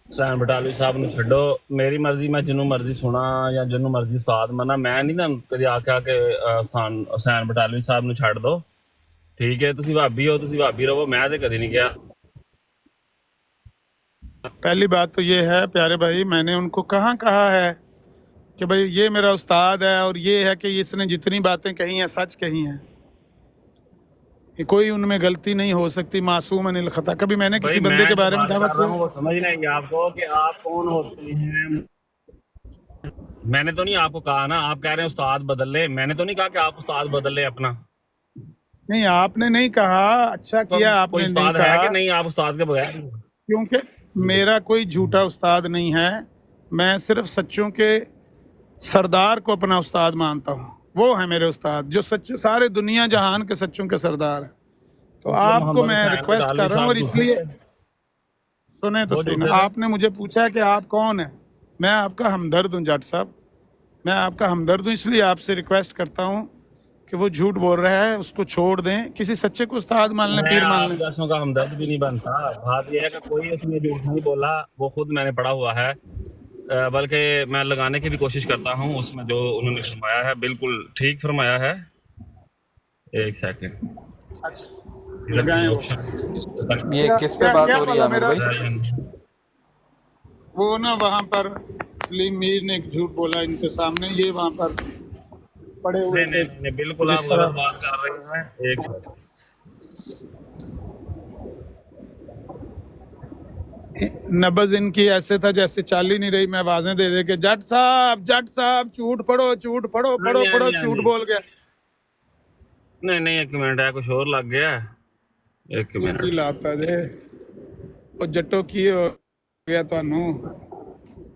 حسین بٹالوی صاحب نو چھڈو، میری مرضی میں جنوں مرضی سنا یا جنوں مرضی استاد منا، میں نہیں نا کدی آخیا کہ حسین بٹالوی صاحب نو چھڈ دو، ٹھیک ہے، تسی بھابی ہو تسی بھابی رہو، میں تے کدی نہیں کیا۔ پہلی بات تو یہ ہے پیارے بھائی، میں نے ان کو کہاں کہا ہے کہ بھائی یہ میرا استاد ہے اور یہ ہے کہ اس نے جتنی باتیں کہی ہیں سچ کہی ہیں، کوئی ان میں غلطی نہیں ہو سکتی، معصوم عن الخطا۔ کبھی میں نے بھائی کسی بندے میں کے جو بارے میں بات دعویٰ کر رہا کیا؟ ہوں وہ سمجھ لیں گے آپ کو کہ آپ کون ہوتے ہیں۔ میں نے تو نہیں آپ کو کہا نا، آپ کہہ رہے ہیں استاد بدل لے، میں نے تو نہیں کہا کہ آپ استاد بدل لے اپنا۔ نہیں، آپ نے نہیں کہا، اچھا تو کیا آپ کوئی نے نہیں استاد ہے کہا، کہ نہیں آپ استاد کے بغیر؟ کیونکہ میرا کوئی جھوٹا استاد نہیں ہے، میں صرف سچوں کے سردار کو اپنا استاد مانتا ہوں، وہ ہے میرے استاد جو سچ سارے دنیا جہان کے سچوں کے سردار ہیں۔ تو مطلب آپ کو محمد میں حسین ریکویسٹ کر بٹالوی رہا ہوں، صاحب اور اس جھوٹے لیے تھے، سنیں تو وہ صحیح نا، جھوٹے تھے۔ آپ نے مجھے پوچھا کہ آپ کون ہیں، میں آپ کا ہمدرد ہوں جٹ صاحب، میں آپ کا ہمدرد ہوں، اس لیے آپ سے ریکویسٹ کرتا ہوں کہ وہ جھوٹ بول رہا ہے اس کو چھوڑ دیں، کسی سچے کو استاد مان لیں، میں پیر مان آپ لیں۔ جیسوں کا ہمدرد بھی نہیں بنتا، بات یہ ہے کہ کوئی اس نے جھوٹ نہیں بولا، وہ خود میں نے پڑھا ہوا ہے، بلکہ میں لگانے کی بھی کوشش کرتا ہوں، اس میں جو انہوں نے فرمایا ہے بالکل ٹھیک فرمایا ہے۔ ایک سیکنڈ، لگائیں وہ یہ کیا کس پہ کیا بات کیا ہو رہی ہے والا عامر میرا، بھائی؟ وہ نا وہاں پر سلیم میر نے ایک جھوٹ بولا ان کے سامنے، یہ وہاں پر پڑے ہوئے نہیں تھے نہیں نہیں، بالکل جس آپ طرح غلط بات کر رہے ہیں۔ ایک سیکنڈ، نبض ان کی ایسے تھا جیسے چال ہی نہیں رہی، میں آوازیں دے دے کے جٹ صاحب جھوٹ پڑھو جھوٹ پڑھو ہاں جی ہاں پڑھو، جی ہاں جھوٹ جی، بول گیا۔ نہیں نہیں ایک منٹ ہے، کچھ اور لگ گیا ہے، ایک کی منٹ۔ لاتا جے وہ جٹو کی ہو گیا تانوں۔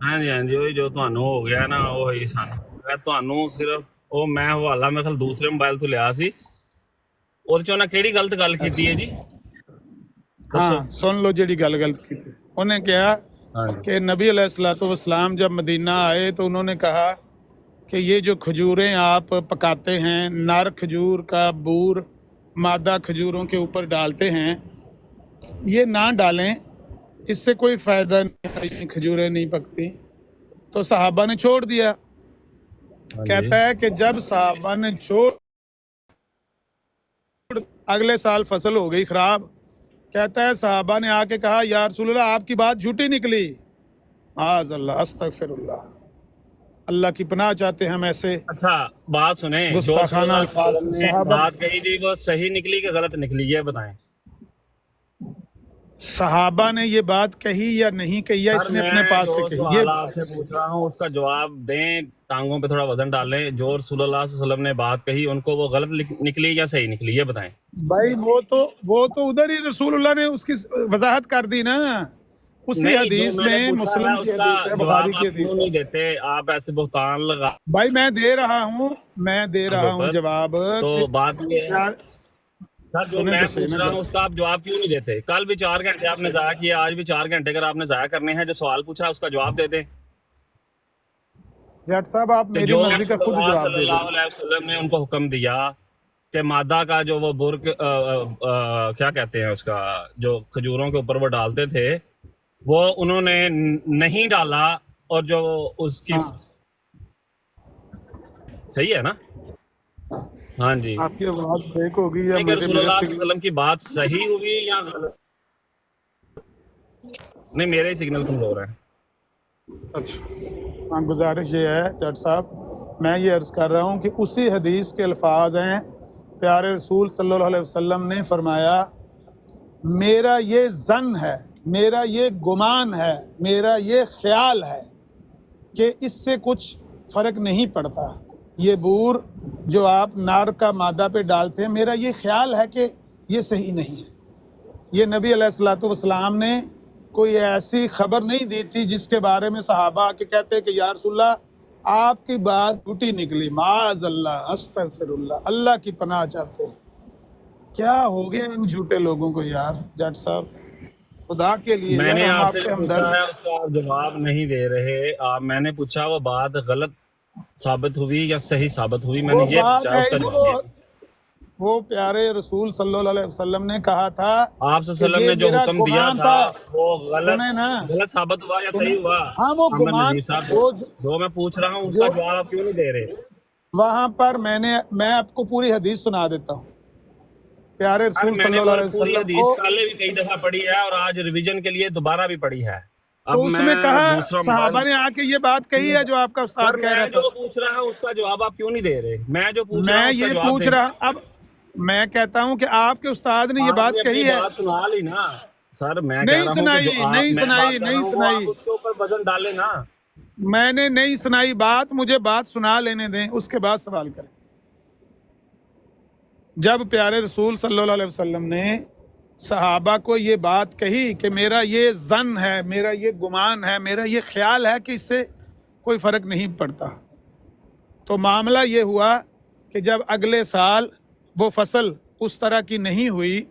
ہاں جی ہاں جی، وہی جو تانوں ہو گیا نا وہی سانوں ہو گیا، تانوں صرف وہ میں حوالہ میرے خیال دوسرے موبائل تو لیا سی، وہ چونا کیڑی غلط گل کی ہے جی، ہاں دسو۔ سن لو جیڑی گل کی تھی، انہیں کیا ہاں جی کہ نبی علیہ الصلوۃ والسلام جب مدینہ آئے تو انہوں نے کہا کہ یہ جو کھجوریں آپ پکاتے ہیں، نر کھجور کا بور مادہ کھجوروں کے اوپر ڈالتے ہیں، یہ نہ ڈالیں، اس سے کوئی فائدہ نہیں، کھجوریں نہیں پکتی۔ تو صحابہ نے چھوڑ دیا۔ ہاں جی، کہتا ہے کہ جب صحابہ نے چھوڑ، اگلے سال فصل ہو گئی خراب، کہتا ہے صحابہ نے آ کے کہا یا رسول اللہ آپ کی بات جھوٹی نکلی، معاذ اللہ، استغفر اللہ، اللہ کی پناہ چاہتے ہیں ہم ایسے اچھا بات سنیں، جو رسول گستاخانہ اللہ صلی اللہ الفاظ علیہ سے۔ وسلم نے صحابہ بات کہی تھی وہ صحیح نکلی کہ غلط نکلی، یہ بتائیں۔ صحابہ نے یہ بات کہی یا نہیں کہی، یا سر اس نے میں اپنے پاس جو سے کہی، یہ سوال آپ سے پوچھ رہا ہوں اس کا جواب دیں، ٹانگوں پہ تھوڑا وزن ڈالیں، جو رسول اللہ صلی اللہ علیہ وسلم نے بات کہی ان کو وہ غلط نکلی یا صحیح نکلی، یہ بتائیں۔ بھائی وہ تو ادھر ہی رسول اللہ نے اس کی وضاحت کر دی نا، اسی نہیں، جو حدیث میں نے میں، پوچھا ہے مسلم اس کی کا حدیث ہے، بخاری جواب کی آپ حدیث کیوں ہے۔ نہیں دیتے؟ آپ ایسے بہتان لگا بھائی میں دے رہا ہوں، کے اوپر، جواب تو کہ بات یہ ہے کیا، سر جو سنیں میں تو صحیح پوچھ نا رہا ہوں جب، اس کا آپ جواب کیوں نہیں دیتے؟ کل بھی 4 گھنٹے آپ نے ضائع کیے، آج بھی 4 گھنٹے اگر آپ نے ضائع کرنے ہیں، جو سوال پوچھا اس کا جواب دے دیں جٹ صاحب آپ کہ میری جو مرضی کا رسول خود اللہ جواب صلی دے دیں۔ اللہ علیہ وسلم نے ان کو حکم دیا کہ مادہ کا جو وہ برق کیا کہتے ہیں اس کا، جو کھجوروں کے اوپر وہ ڈالتے تھے وہ انہوں نے نہیں ڈالا، اور جو اس کی ہاں صحیح ہے نا؟ ہاں جی، آپ کی آواز بریک ہوگی یا کہ میرے رسول میرے اللہ صلی اللہ علیہ سگنل؟ وسلم کی بات صحیح ہوئی یا غلط؟ نہیں میرے ہی سگنل کمزور ہے۔ اچھا، ہاں گزارش یہ ہے جٹ صاحب، میں یہ عرض کر رہا ہوں کہ اسی حدیث کے الفاظ ہیں، پیارے رسول صلی اللہ علیہ وسلم نے فرمایا میرا یہ ظن ہے، میرا یہ گمان ہے، میرا یہ خیال ہے کہ اس سے کچھ فرق نہیں پڑتا، یہ بور جو آپ نار کا مادہ پہ ڈالتے ہیں، میرا یہ خیال ہے کہ یہ صحیح نہیں ہے۔ یہ نبی علیہ الصلوۃ والسلام نے کوئی ایسی خبر نہیں دی تھی جس کے بارے میں صحابہ کے کہتے کہ یا رسول اللہ آپ کی بات جھوٹی نکلی، معاذ اللہ، استغفر اللہ، اللہ کی پناہ چاہتے ہیں۔ کیا ہو گیا ان جھوٹے لوگوں کو یار، جٹ صاحب خدا کے لیے میں یار، نے ہم آپ آپ سے کے پوچھا ہمدرد ہے ہیں۔ اس کا آپ جواب نہیں دے رہے، میں نے پوچھا وہ بات غلط ثابت ہوئی یا صحیح ثابت ہوئی، میں نے وہ یہ بات پوچھا، ہے اس کا ہی جواب وہ دیا۔ وہ پیارے رسول صلی اللہ علیہ وسلم نے کہا تھا آپ صلی اللہ علیہ وسلم کہ نے یہ جو میرا حکم دیا گمان تھا تھا. وہ سنیں نا, غلط ثابت ہوا یا سنیں. صحیح ہوا؟ ہاں وہ احمد گمان, نذیر صاحب وہ جو میں پوچھ رہا ہوں اس کا جو جواب آپ کیوں نہیں دے رہے؟ وہاں پر میں آپ کو پوری حدیث سنا دیتا ہوں. پیارے ارے رسول میں صلی نے اللہ وہ علیہ پوری وسلم حدیث کو پہلے بھی کئی دفعہ پڑھی ہے اور آج ریویژن کے لیے دوبارہ بھی پڑھی ہے. اب تو اس میں میں کہا دوسرا صحابہ نے آ کے یہ بات کہی ہے جو آپ کا استاد پر کہہ میں رہا جو تھا. پوچھ رہا ہوں اس کا جواب آپ کیوں نہیں دے رہے؟ میں جو پوچھ رہا میں ہوں اس کا یہ جواب پوچھ دیں. رہا, اب میں کہتا ہوں کہ آپ کے استاد نے یہ آپ بات نے اپنی کہی ہے. بات سنا لی نا سر. میں کہہ نہیں رہا ہوں کہ جو سنائی, آپ نہیں میں سنائی, بات کر رہا نہیں ہوں وہ سنائی. آپ اس کے اوپر وزن ڈالیں نا. میں نے نہیں سنائی بات, مجھے بات سنا لینے دیں, اس کے بعد سوال کریں. جب پیارے رسول صلی اللہ علیہ وسلم نے صحابہ کو یہ بات کہی کہ میرا یہ ظن ہے, میرا یہ گمان ہے, میرا یہ خیال ہے کہ اس سے کوئی فرق نہیں پڑتا, تو معاملہ یہ ہوا کہ جب اگلے سال وہ فصل اس طرح کی نہیں ہوئی,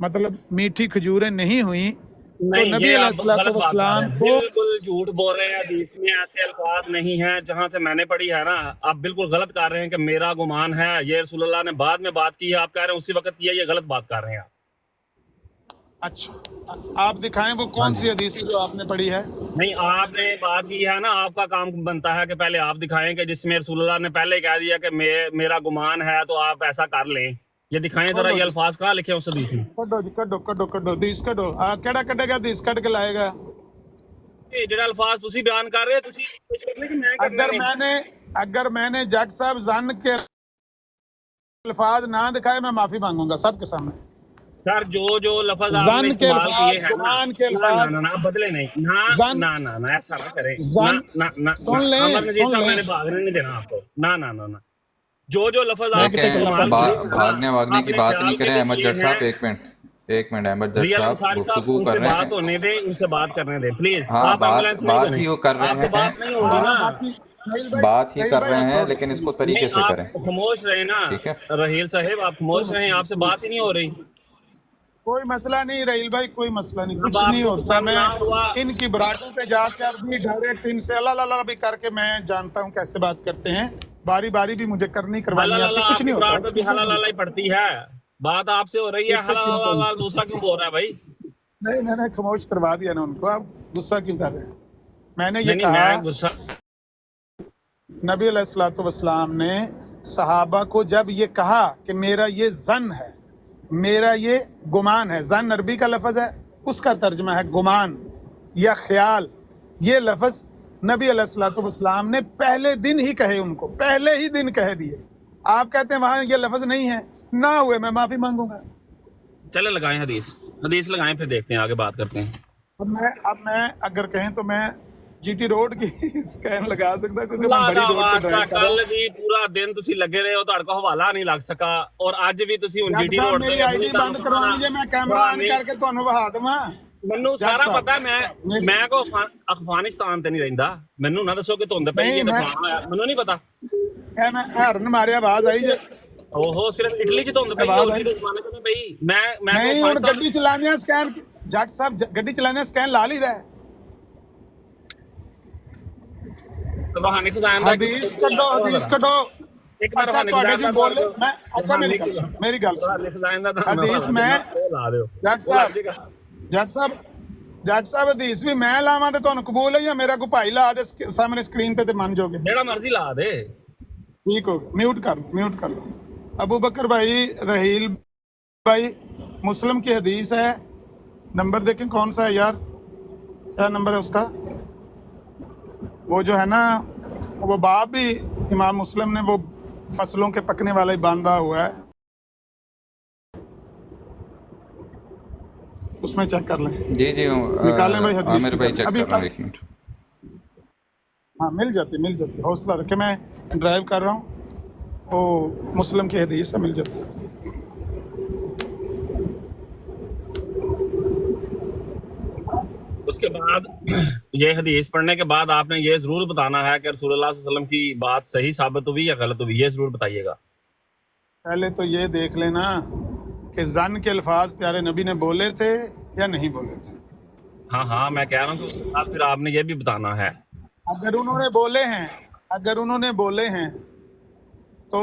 مطلب میٹھی کھجوریں نہیں ہوئیں, تو نہیں نبی یہ علیہ آپ الصلوۃ غلط بات کر رہے والسلام ہیں, کو بالکل جھوٹ بول رہے ہیں. حدیث میں ایسے الفاظ نہیں ہیں جہاں سے میں نے پڑھی ہے نا. آپ بالکل غلط کر رہے ہیں کہ میرا گمان ہے, یہ رسول اللہ نے بعد میں بات کی ہے, آپ کہہ رہے ہیں اسی وقت کی ہے. یہ غلط بات کر رہے ہیں آپ. اچھا آپ دکھائیں وہ ہاں کون جی. سی حدیث ہے جو آپ نے پڑھی ہے. نہیں آپ نے بات کی ہے نا, آپ کا کام بنتا ہے کہ پہلے آپ دکھائیں کہ جس میں رسول اللہ نے پہلے کہہ دیا کہ میرا گمان ہے تو آپ ایسا کر لیں. یہ دکھائیں ذرا, کھولو یہ جی, الفاظ کہاں لکھے ہیں اس حدیث میں؟ کڈو جی, کڈو حدیث کڈو. کیڑا کڈے گا حدیث کڈ کے لائے گا. یہ جڑا الفاظ تسی بیان کر رہے تسی کچھ کرنے کہ میں کرنے نے. اگر میں نے جٹ صاحب زن کے الفاظ نہ دکھائے میں معافی مانگوں گا سب کے سامنے. سر جو لفظ آپ نے زن کے استعمال کیے الفاظ, ہیں نا, گمان کے نہ الفاظ, نہ بدلے نہیں, زن نہ ایسا نہ کریں. زن نہ سن لیں, احمد نذیر سن صاحب, میں لیں. نے بھاگنے نہیں دینا آپ کو. نہ جو لفظ میں آپ نے کتنے دیکھیں چلنا استعمال پڑتا کیے ہیں نا, بھاگنے کی اپنے بات نہیں خیال کے کریں. لیے احمد کیے جٹ ہیں. صاحب ایک منٹ احمد جٹ ریال صاحب انصاری صاحب گفتگو ان کر سے رہے بات ہیں. ہونے دیں, ان سے بات کرنے دیں پلیز. ہاں آپ ایمبولینس نہیں بات بنیں, ہی وہ کر آپ رہے سے ہیں, بات نہیں ہو رہی نا. بات ہی رحیل کر بھائی رہے آپ ہیں چھوڑ لیکن اس کو دیں. طریقے نہیں سے آپ کریں. خاموش رہے نا. ٹھیک ہے, رحیل صاحب آپ کوئی خاموش رہیں, مسئلہ آپ سے بات ہی نہیں ہو رہی. کوئی مسئلہ نہیں رحیل بھائی, کوئی مسئلہ نہیں, اب کچھ آپ نہیں کو ہوتا. پسند میں نہ ہوا. ان کی براڈوں پہ جا کر بھی ڈائریکٹ ان سے اللہ اللہ بھی کر کے میں جانتا ہوں کیسے بات کرتے ہیں. باری باری بھی مجھے کرنی حلال کروانی آتی, اللہ کچھ آپ کی نہیں ہوتا براٹ ہے. پہ بھی حلال اللہ ہی پڑتی ہے. بات آپ سے ہو رہی ہے, اتنے کیوں حلال اللہ دوسرا کیوں بول رہا ہے بھائی؟ نہیں, میں نے خاموش کروا دیا نا ان کو, آپ غصہ کیوں کر رہے ہیں. میں نے یہ نہیں کہا میں غصہ. نبی علیہ الصلوۃ والسلام نے صحابہ کو جب یہ کہا کہ میرا یہ ظن ہے, میرا یہ گمان ہے, ظن عربی کا لفظ ہے, اس کا ترجمہ ہے گمان یا خیال. یہ لفظ نبی علیہ الصلوۃ والسلام نے پہلے دن ہی کہے, ان کو پہلے ہی دن کہہ دیے. آپ کہتے ہیں وہاں یہ لفظ نہیں ہے, نہ ہوئے میں معافی مانگوں گا. چلے لگائیں حدیث لگائیں, پھر دیکھتے ہیں آگے بات کرتے ہیں. اب میں اگر کہیں تو میں جی ٹی روڈ کی اسکین لگا سکتا کیونکہ میں اللہ بڑی دا روڈ پہ واسطہ ڈرائیو کر رہا کل ہوں. بھی پورا دن تسی لگے رہے ہو, تہاڈے کو حوالہ نہیں لگ سکا, اور اج بھی تسی ہن جی جٹ ٹی صاحب روڈ تے میری آئی ڈی تھوڑی بند کروانی جے, میں کیمرہ آن کر کے تمہیں بہا دواں. مینوں جٹ سارا صاحب پتا ہے, میں کو افغانستان تے نہیں رہندا. مینوں نہ دسو کہ دھند پئی نہیں, ہے تے فلانا ہے, مینوں نہیں پتا. میں ہرن مارے آواز آئی جے, اوہو صرف اٹلی چ دھند پئی ہے, آواز اور آئی کسی زمانے تے پئی. میں کو نہیں. ہوں افغانستان. گڈی چلانے اسکین, جٹ صاحب گڈی چلانے اسکین لا لی ہے. روحانی خزان دا حدیث کڈو, حدیث کڈو. ایک بار اچھا روحانی تواڈے خزان جو دا بولے دو. میں, اچھا میری گل روحانی خزان دا حدیث میں لا دیو, جٹ وہ لگ صاحب جے گا. جٹ صاحب حدیث بھی میں لاواں تے تانوں قبول ہے, یا میرا کوئی بھائی لا دے سامنے اسکرین تے من جوگے. جیڑا مرضی لا دے. ٹھیک ہو گیا, میوٹ کر لو. ابو بکر بھائی, رحیل بھائی, مسلم کی حدیث ہے, نمبر دیکھیں کون سا ہے یار, کیا نمبر ہے اس کا, وہ جو ہے نا وہ باب بھی امام مسلم نے وہ فصلوں کے پکنے والا ہی باندھا ہوا ہے, اس میں چیک کر لیں. جی نکالیں بھائی حدیث عامر بھائی چیک ابھی کر رہا ہوں, ایک منٹ. ہاں مل جاتی, حوصلہ رکھے, میں ڈرائیو کر رہا ہوں. وہ مسلم کی حدیث ہے, مل جاتی. اس کے بعد یہ حدیث پڑھنے کے بعد آپ نے یہ ضرور بتانا ہے کہ رسول اللہ صلی اللہ علیہ وسلم کی بات صحیح ثابت ہوئی یا غلط ہوئی, یہ ضرور بتائیے گا. پہلے تو یہ دیکھ لینا کہ ظن کے الفاظ پیارے نبی نے بولے تھے یا نہیں بولے تھے. ہاں میں کہہ رہا ہوں کہ اس کے بعد پھر آپ نے یہ بھی بتانا ہے. اگر انہوں نے بولے ہیں تو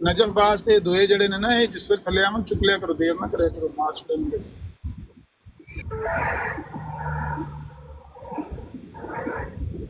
ਨਜਮ ਬਾਸ ਤੇ ਦੋਏ ਜਿਹੜੇ ਨੇ ਨਾ ਇਹ ਜਿਸ ਵੇਲੇ ਥੱਲੇ ਆਵਣ ਚੁੱਕ ਲਿਆ ਕਰੋ, ਦੇਰ ਨਾ ਕਰਿਆ ਕਰੋ, ਮਾਰ ਛੱਡਣਗੇ।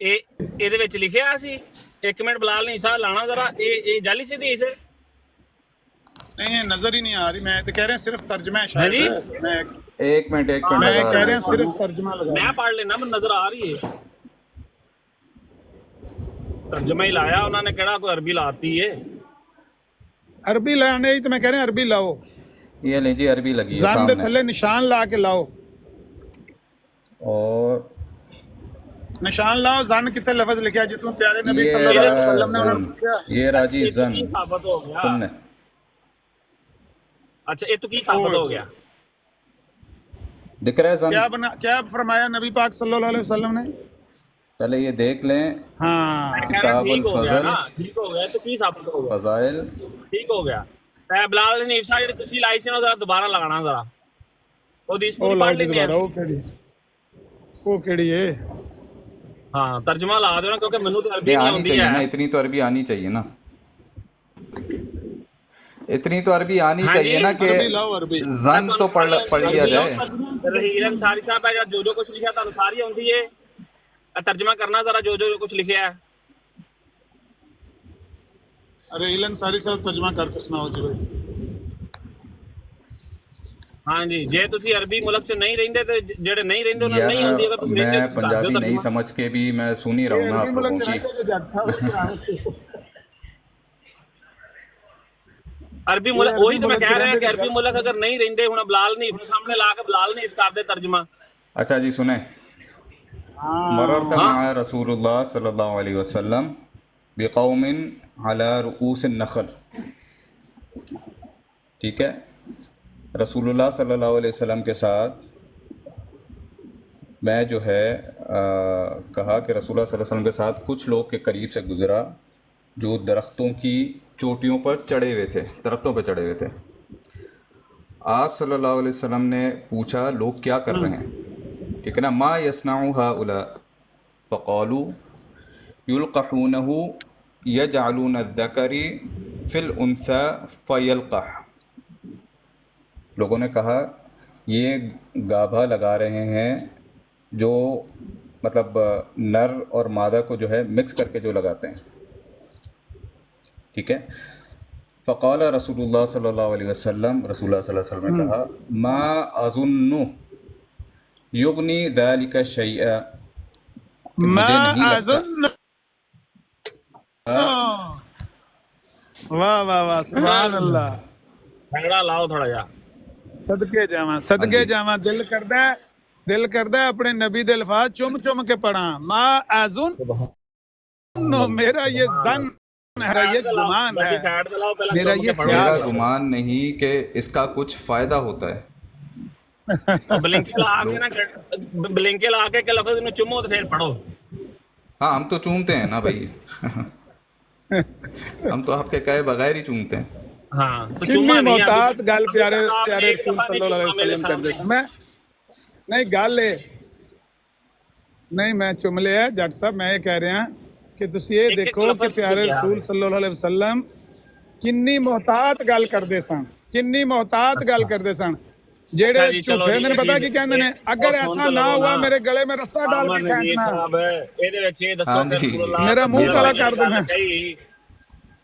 ਇਹਦੇ ਵਿੱਚ ਲਿਖਿਆ ਸੀ। ਇੱਕ ਮਿੰਟ ਬਲਾਲ ਨਹੀਂ ਸਾਹ ਲਾਣਾ ਜ਼ਰਾ, ਇਹ ਜਾਲੀ ਸੀ ਹਦੀਸ। نہیں نظر ہی نہیں آ رہی. میں تو کہہ رہے ہیں صرف ترجمہ ہے ہاں شاید. جی میں ایک منٹ میں لگا کہہ رہے رہے ہیں. ہیں صرف ترجمہ لگا میں دیں. پڑھ لینا میں نظر آ رہی ہے ترجمہ ہی لایا انہوں نے کہڑا کوئی عربی لاتی ہے عربی لانے ہی تو میں کہہ رہے ہیں عربی لاؤ. یہ لیں جی عربی لگی ہے زن دے سامنے. تھلے نشان لا کے لاؤ. اور نشان لاؤ. زن کتنے لفظ لکھا جتوں پیارے نبی صلی یہ اللہ علیہ رہا وسلم نے انہوں زن، نے پوچھا. یہ راجی یہ تو زن. کی ثابت ہو گیا سن لیں. اچھا یہ تو کی ثابت ہو گیا دکھ رہا ہے زن؟ کیا فرمایا نبی پاک صلی اللہ علیہ وسلم نے؟ پہلے یہ دیکھ لیں. میں ہاں کہہ رہا کتاب ٹھیک ہو گیا الفضل، نا ٹھیک ہو گیا تو کی ثابت ہو گیا فضائل. ٹھیک ہو گیا بلال حنیف صاحب جی تسی لائی سی نا ذرا دوبارہ لگانا ذرا وہ حدیث او پوری لاؤ پڑھ جی لینے دوبارہ. ہیں وہ کیڑی ہے؟ ہاں ترجمہ لا دو نا کیونکہ منو تو عربی نہیں نہیں آنی ہوندی چاہیے نا، ہے اتنی تو عربی آنی چاہیے نا، اتنی تو عربی آنی ہاں جی چاہیے نا کہ عربی لاؤ عربی. کیا زن تمہیں تو ساری پڑھ آتی لیا ہے جائے. رحیل انصاری صاحب ہے جو کچھ لکھا تمہیں ساری آتی ہے ترجمہ کرنا ذرا جو کچھ لکھا ہے ارے ایلن ساری صاحب ترجمہ کر کے سناؤ جی بھائی. ہاں جی جے تسی عربی ملک چ نہیں رہندے تے جڑے نہیں رہندے انہاں یار نہیں ہوندی اگر تسی رہندے میں تسی کر دیو پنجابی نہیں ترجمہ سمجھ کے بھی میں سن ہی رہا ہوں یہ نا عربی آپ ملک لوگوں کے کی. رہتے جو جٹ صاحب ہے دھیان رکھو. عربی یہ ملک عربی وہی تو میں ملک کہہ چ رہا رہتے کہ جو عربی جٹ. ملک اگر نہیں رہندے ہن بلال نہیں اپنے سامنے لا کے بلال نہیں کر دے ترجمہ اچھا جی سنیں. مررت ہاں مع رسول اللہ صلی اللہ علیہ وسلم بقوم على رؤوس النخل. ٹھیک ہے، رسول اللہ صلی اللہ علیہ وسلم کے ساتھ میں جو ہے کہا کہ رسول اللہ صلی اللہ علیہ وسلم کے ساتھ کچھ لوگ کے قریب سے گزرا جو درختوں کی چوٹیوں پر چڑھے ہوئے تھے، درختوں پہ چڑھے ہوئے تھے. آپ صلی اللہ علیہ وسلم نے پوچھا لوگ کیا کر رہے ہیں، ٹھیک ہے نا. ما یصنع هؤلاء فقالوا یلقحونہ یجعلون الذکر فی الانثی فیلقح. لوگوں نے کہا یہ گابھا لگا رہے ہیں جو مطلب نر اور مادہ کو جو ہے مکس کر کے جو لگاتے ہیں. ٹھیک ہے. فقال رسول اللہ صلی اللہ علیہ وسلم، رسول اللہ صلی اللہ علیہ وسلم نے کہا ما اظن یغنی ذلک شیئا، کہ مجھے ما نہیں لگتا. اظن. واہ واہ واہ سبحان اللہ. جھگڑا لاؤ تھوڑا جا صدقے جاواں ہاں صدقے جی، جاواں. دل کردا ہے اپنے نبی دے الفاظ چم کے پڑھاں. ما اظن. میرا یہ سبحان زن ہے، یہ سائڈ تے لاؤ گمان ہے، بڑی سائڈ تے لاؤ پہلا میرا چوم یہ کے پڑھو میرا خیال ایک ہے. گمان نہیں کہ اس کا کچھ فائدہ ہوتا ہے. بلنکے لا کے لوگ نا بلنکے لا کے کہ لفظ نو چومو تے پھر پڑھو ہاں ہم تو چومتے ہیں نا بھائی. ہم تو آپ کے کہے بغیر ہی چومتے ہیں. ہاں تو کنی چوما نہیں ابھی محتاط گل ابھی پیارے تک آپ نے پیارے ایک رسول دفعہ صلی نہیں اللہ علیہ چوما میرے وسلم کردے سامنے سن. میں نہیں گل ہے نہیں میں چم لیا جٹ صاحب. میں یہ کہہ رہا کہ تسی یہ ایک ایک دیکھو کہ لفظ تسی پیارے کیا رسول ہے صلی اللہ علیہ وسلم کنی محتاط گل کردے سن، کنی محتاط گل اچھا کردے سن. جیڑے اچھا جی چلو جھوٹے جی ہوندے نے یہ پتہ کی کہندے نے اگر سن ایسا تو نہ لو نا ہوا میرے گلے میں رسا ڈال کے عامر نذیر کھینچنا. صاحب یہ وچ یہ ہاں دسو کہ جی، رسول اللہ میرا صلی منہ اللہ یہ کالا علیہ کر وسلم نے دینا. گل کہی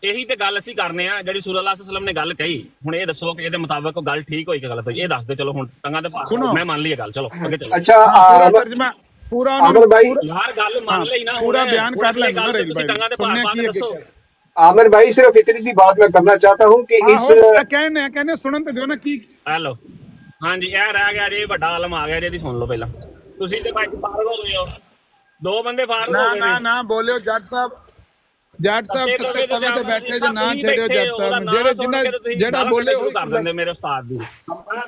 یہی تے گل اسی کرنے ہیں جڑی رسول اللہ صلی اللہ علیہ وسلم نے گل کہی. ہن یہ دسو کہ یہ مطابق گل ٹھیک ہوئی کہ غلط ہوئی، یہ دس دے. چلو ہن ٹنگا تے پا سنو میں مان لی گل، چلو اگے چلو. اچھا ہاں پورا ترجمہ پورا انہوں نے عامر بھائی، پورا یار گل ہاں مان لئی نا پورا ہن بیان کر اگلے لیں نا گل تے ریل تسی بھائی ٹنگا تے سننے پا کی کے اگے دسو. کہہ رہے. عامر بھائی صرف اتنی سی بات میں کرنا چاہتا ہوں کہ اس آہو کہنے سنن تے دیو نا کی. ہیلو ہاں جی اے رہ گیا جی بڑا عالم آ گیا جی سن لو پہلا. تسی تے بھائی فارغ ہو گئے ہو، دو بندے فارغ ہو گئے نے. نہ بولو جٹ صاحب تتے تتے توے تے توے تے عمر بیٹھے نذیر جو صاحب نہ تسی چھیڑو بیٹھے جٹ ہو صاحب دا نے نام سن کے تے تسی جیڑا گال بولے کڈنے شروع وہی کر دیندے میرے استاد دی. میں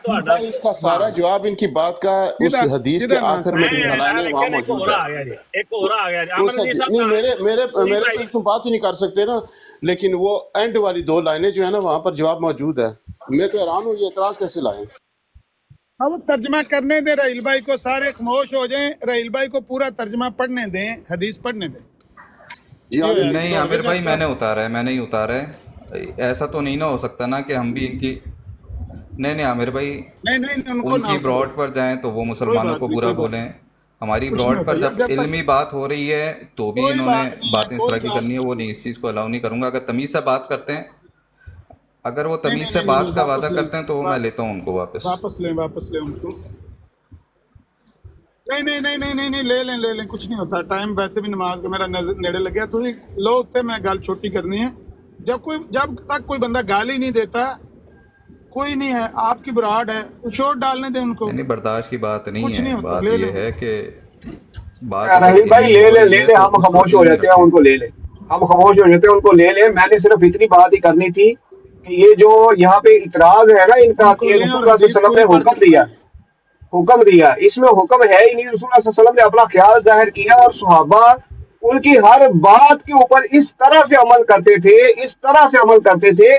تہاڈا بھائی اس کا سارا جواب ان کی بات کا اس حدیث کے کدھر نا آخر میں جو میں دلائل ہیں وہاں ایک اور موجود ہے. آ گیا جی ایک اور آ گیا جی عمر اس نذیر صاحب نہیں پوری میرے بھائی سے تم بات ہی نہیں کر سکتے نا، لیکن وہ اینڈ والی دو لائنیں جو ہے نا وہاں پر جواب موجود ہے. میں تو حیران ہوں یہ اعتراض کیسے لائیں. اب ترجمہ کرنے دیں رحیل بھائی کو، سارے خاموش ہو جائیں. رحیل بھائی کو پورا ترجمہ پڑھنے دیں، حدیث پڑھنے دیں. جی یہ عامر ہوا جی نہیں چھوڑ دے عامر جٹ بھائی میں صاحب. نے اتارا ہے، میں نہیں اتارا ہے. ایسا تو نہیں نہ ہو سکتا نا کہ ہم بھی ان کی نہیں عامر بھائی نہیں ان کو ان نہ کی اتارو، براڈ پر جائیں تو وہ کوئی مسلمانوں بات کو نہیں برا کوئی بات بولیں. نہیں ہماری کچھ نہیں براڈ ہوتا پر یار جب جٹ صاحب علمی بات ہو رہی ہے تو بھی کوئی انہوں نے بات نہیں ہے باتیں اس طرح کوئی کی بات کرنی ہے، وہ نہیں، اس چیز کو الاؤ نہیں کروں گا. اگر تمیز سے بات کرتے ہیں اگر وہ نہیں تمیز نہیں سے نہیں بات نہیں، کا واپس وعدہ لیں، کرتے ہیں تو میں لیتا ہوں ان کو واپس. واپس لیں ان کو. نہیں لے لیں کچھ نہیں ہوتا. ٹائم ویسے بھی نماز کا میرا نیڑے لگیا. تسی لو تے میں گل چھوٹی کرنی ہے. جب تک کوئی بندہ گال ہی نہیں دیتا کوئی نہیں ہے. آپ کی براڈ ہے, شوٹ ڈالنے دیں ان کو, نہیں برداشت کی بات نہیں کچھ ہے. نہیں ہوتا. بات لے یہ لیں. ہے کہ بات اگر رحیم بھائی علمی ہو لے رہی ہے لیں تو ہم اس کو خاموش ہو علمی جاتے ہیں, رکھیں. ان کو لے لیں, ہم خاموش ہو جاتے ہیں, ان کو لے لیں. میں نے صرف اتنی بات ہی کرنی تھی کہ یہ جو یہاں پہ اعتراض ہے نا ان کا ان کو کہ لیں رسول اور اللہ صلی حدیث اللہ علیہ وسلم پوری نے پڑھ کے سنائیں. حکم دیا, اس میں حکم ہے ہی نہیں. رسول اللہ صلی اللہ علیہ وسلم نے اپنا خیال ظاہر کیا اور صحابہ ان کی ہر بات کے اوپر اس طرح سے عمل کرتے تھے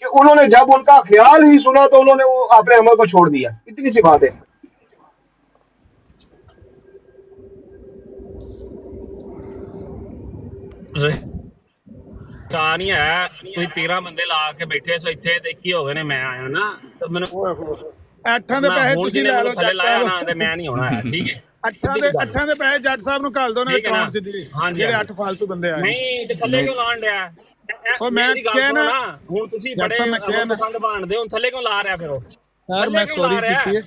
کہ انہوں نے جب ان کا خیال ہی سنا تو انہوں نے وہ اپنے عمل کو چھوڑ دیا. اتنی سی بات ہے. کہانی ہے کوئی 13 بندے لا کے بیٹھے سو ਇੱਥੇ ਤੇ 21 ਹੋ ਗਏ ਨੇ ਮੈਂ ਆਇਆ ਨਾ ਤੇ ਮੈਨੂੰ ਅੱਠਾਂ ਦੇ ਮੈਂ ਪੈਸੇ ਹੁਣ ਤੁਸੀਂ ਜਿਹਨੇ ਲੈ ਮੈਨੂੰ ਲਓ ਥੱਲੇ ਜੱਟ ਲਾਇਆ ਸਾਹਿਬ. ਨਾ ਤੇ ਮੈਂ ਨਹੀਂ ਆਉਣਾ ਹੈ. ਠੀਕ ਹੈ, ਅੱਠਾਂ ਸਿੱਧੀ ਦੇ ਜੀ ਗੱਲ ਅੱਠਾਂ ਦੇ ਪੈਸੇ ਜੱਟ ਸਾਹਿਬ ਨੂੰ ਘੱਲ ਦਿਓ ਨਾ ਠੀਕ ਹੈ ਨਾ. ਅਕਾਊਂਟ 'ਚ ਜੀ, ਹਾਂਜੀ ਜਿਹੜੇ ਹਾਂਜੀ 8 ਫਾਲਤੂ ਬੰਦੇ ਆਏ ਨੇ. ਨਹੀਂ ਤੇ ਥੱਲੇ ਨਹੀਂ ਕਿਉਂ ਲਾਣ ਡਿਆ? ਉਹ ਮੈਂ ਮੇਰੀ ਗੱਲ ਕਿਹਾ ਸੁਣੋ ਨਾ ਨਾ, ਹੁਣ ਤੁਸੀਂ ਜੱਟ ਬੜੇ ਸਾਹਿਬ, ਮੈਂ ਕਿਹਾ ਅਮਲ ਨਾ ਪਸੰਦ ਬਣਦੇ ਹੋ, ਥੱਲੇ ਕਿਉਂ ਲਾ ਰਿਹਾ ਫਿਰ? ਉਹ ਯਾਰ ਥੱਲੇ ਮੈਂ ਕਿਉਂ ਲਾ ਸੌਰੀ ਰਿਹਾ? ਕੀਤੀ ਹੈ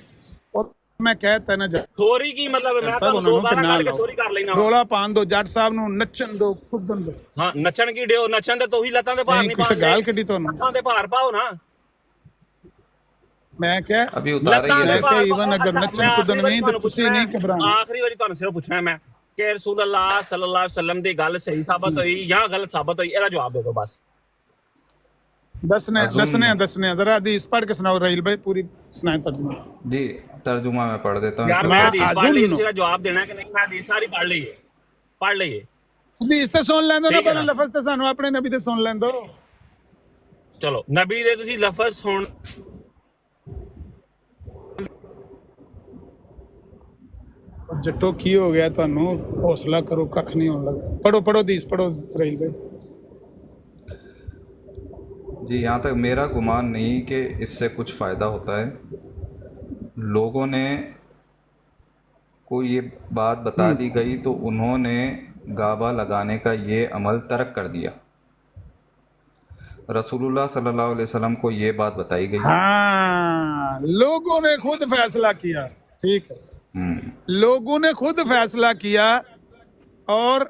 ਔਰ ਮੈਂ ਕਹਿਤਾ ਨਾ ਜੱਟ ਸੋਰੀ ਕੀ ਮਤਲਬ? ਮੈਂ ਸਾਹਿਬ ਤੁਹਾਨੂੰ ਉਹਨਾਂ ਦੋ ਨੂੰ ਕਿ ਗਾਲਾਂ ਨਾ ਕੱਢ ਕੇ ਲਾਓ, ਸੋਰੀ ਕਰ ਲੈਣਾ ਵਾ. ਰੋਲਾ ਪਾਉਣ ਦਿਓ, ਜੱਟ ਸਾਹਿਬ ਨੂੰ ਨੱਚਣ ਦਿਓ, ਕੁੱਦਣ ਦਿਓ. ਹਾਂ ਨੱਚਣ ਕੀ ਡਿਓ? ਨੱਚਣ ਤੇ ਤੁਸੀਂ ਲੱਤਾਂ ਦੇ ਭਾਰ ਨਹੀਂ ਨਹੀਂ ਕਿਸੇ ਪਾਉਂਦੇ, ਗਾਲ ਕੱਢੀ ਤੁਹਾਨੂੰ? ਲੱਤਾਂ ਦੇ ਭਾਰ ਪਾਓ ਨਾ. ਮੈਂ ਕਿਹਾ ابھی اتارا ਲੱਤਾਂ ہی ਦੇ ہے. ਮੈਂ ਕਿਹਾ ਭਾਰ ਈਵਨ ਅਗਰ ਅੱਛਾ, ਮੈਂ ਨੱਚਣ ਆਖਰੀ ਕੁੱਦਣ ਵਾਰੀ ਨਹੀਂ ਤੇ ਤੁਹਾਨੂੰ ਤੁਸੀਂ ਪੁੱਛਣਾ ਨਹੀਂ ਹੈ, ਘਬਰਾਣਾ. ਆਖਰੀ ਵਾਰੀ ਤੁਹਾਨੂੰ ਸਿਰਫ ਪੁੱਛਣਾ ਹੈ ਮੈਂ ਕਿ ਰਸੂਲ ਅੱਲਾਹ ਸੱਲੱਲਾਹੁ ਅਲੈਹਿ ਵਸੱਲਮ ਦੀ ਗੱਲ ਸਹੀ ਸਾਬਤ ਹੋਈ ਜਾਂ ਗਲਤ ਸਾਬਤ ਹੋਈ? ਇਹਦਾ ਜਵਾਬ ਦੇ ਦਿਓ ਬਸ. دسنے اظن ذرا حدیث پڑھ کے سناؤ رحیل بھائی, پوری سنائیں ترجمہ. جی ترجمہ میں پڑھ دیتا ہوں. یار اس میں کا حدیث پڑھ لی, اظن تھی جواب دینا ہے کہ نہیں؟ میں حدیث ساری پڑھ لئیے. حدیث تے سن لیندو نا, ٹھیک ہے پہلے نا. لفظ تے سانو اپنے نبی تے سن لیندو. چلو نبی دے تسی لفظ سن جٹو کی ہو گیا تانوں, حوصلہ کرو, ککھ نہیں ہون لگا. پڑھو حدیث پڑھو رحیل بھائی. جی یہاں تک میرا گمان نہیں کہ اس سے کچھ فائدہ ہوتا ہے. لوگوں نے کو یہ بات بتا دی گئی تو انہوں نے گابا لگانے کا یہ عمل ترک کر دیا. رسول اللہ صلی اللہ علیہ وسلم کو یہ بات بتائی گئی. ہاں لوگوں نے خود فیصلہ کیا, ٹھیک ہے, لوگوں نے خود فیصلہ کیا اور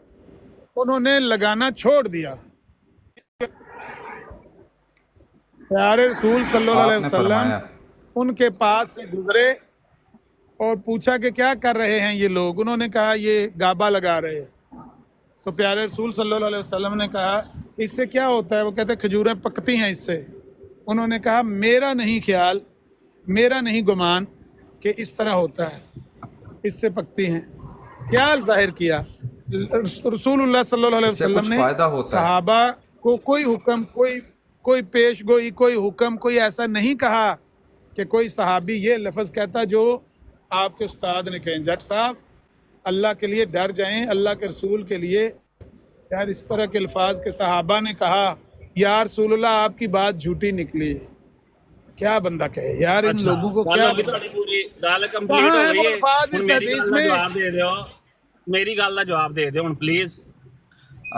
انہوں نے لگانا چھوڑ دیا. پیارے رسول صلی اللہ آپ علیہ نے وسلم فرمایا ان کے پاس سے گزرے اور پوچھا کہ کیا کر رہے ہیں یہ لوگ. انہوں نے کہا یہ گابا لگا رہے ہیں. تو پیارے رسول صلی اللہ علیہ وسلم نے کہا اس سے کیا ہوتا ہے؟ وہ کہتے ہیں کھجوریں پکتی ہیں اس سے. انہوں نے کہا میرا نہیں خیال, میرا نہیں گمان کہ اس طرح ہوتا ہے, اس سے پکتی ہیں. خیال ظاہر کیا. رسول اللہ صلی اللہ علیہ اس سے وسلم کچھ نے فائدہ ہوتا ہے. صحابہ کو کوئی حکم, کوئی پیش گوئی, کوئی حکم, کوئی ایسا نہیں کہا کہ کوئی صحابی یہ لفظ کہتا جو آپ کے استاد نے کہیں. جٹ صاحب اللہ کے لیے ڈر جائیں, اللہ کے رسول کے لیے. یار اس طرح کے الفاظ کے صحابہ نے کہا یا رسول اللہ آپ کی بات جھوٹی نکلی, کیا بندہ کہے یار ان لوگوں کو؟ کیا پوری گل کمپلیٹ ہو گئی ہے. ہن میری گل دا جواب دے دیو, میری گل دا جواب دے دیو ہن پلیز.